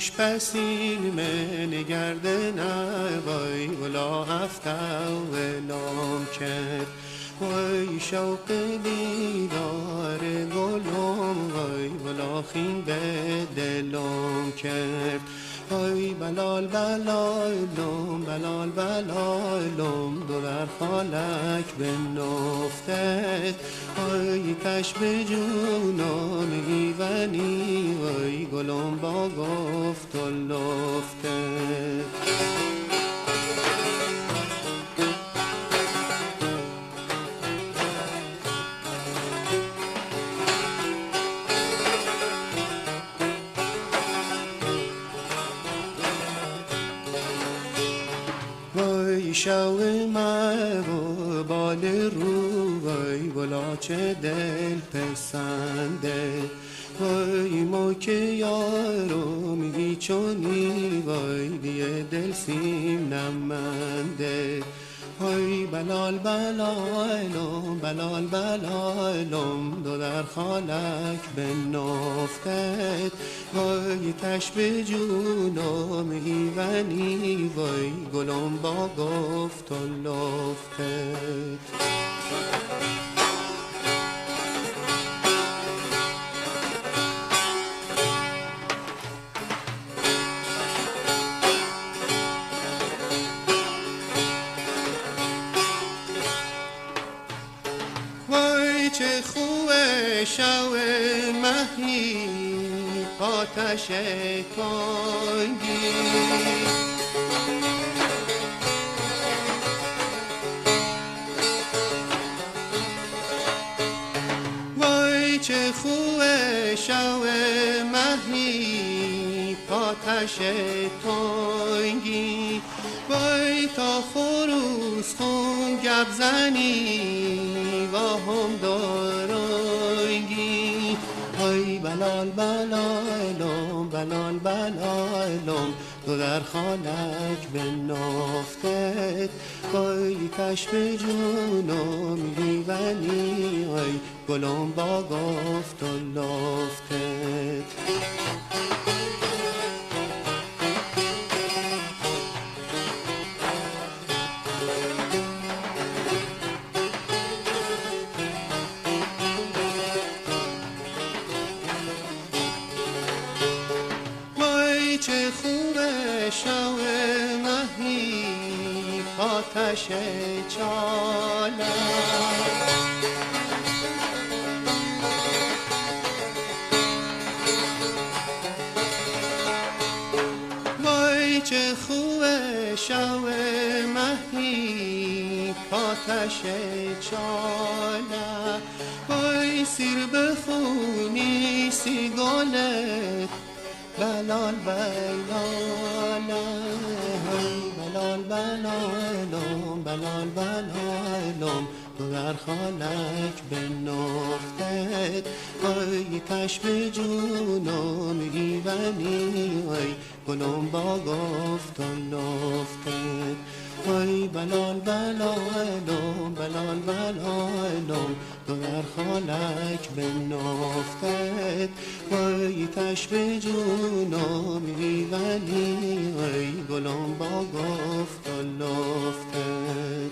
دوش پسین من گردنه وای ولا هفته ولام کرد وای شوق دیدار گلم وای ولا خین به دلم کرد وای بلال بلالم بلال بلالم دو در خالک بنفتد وای کش به جونم ایونی وای گلم با گفت و لفتد وای شو و بال رو وای بلا چه دل پسنده وای ما که یارو میگی چونی وای دیه دل سیم نمنده وای بلال بلالم بلال بلالم دو در خالک بنفتد وای تش به جونم ایونی وای گلم با گفت و لفتد وای چه خوبه شو مهی آتش تنگی وای چه خوبه شو مهی آتش تنگی وای تا خروس خون گب زنی و هم دارنگی وای بلال بلالم بلال بلالم تو در خانک بنفتد وای کش به جونم لیونی وای گلم با گفت و لفتد چه خوبه شو مهی آتش چاله وای چه خوبه شو مهی آتش چاله وای سیر بخونی سیگاله بلال بلال بلال بلالم بلال بلالم تو در خالک بنفتد وای کش به جونم ایونی وای گلم با گفت و لفتد وای بلال بلالم بلال بلالم تو در خالک بنفتد وای کش به جونم ایونی وای گلم با گفت و لفتد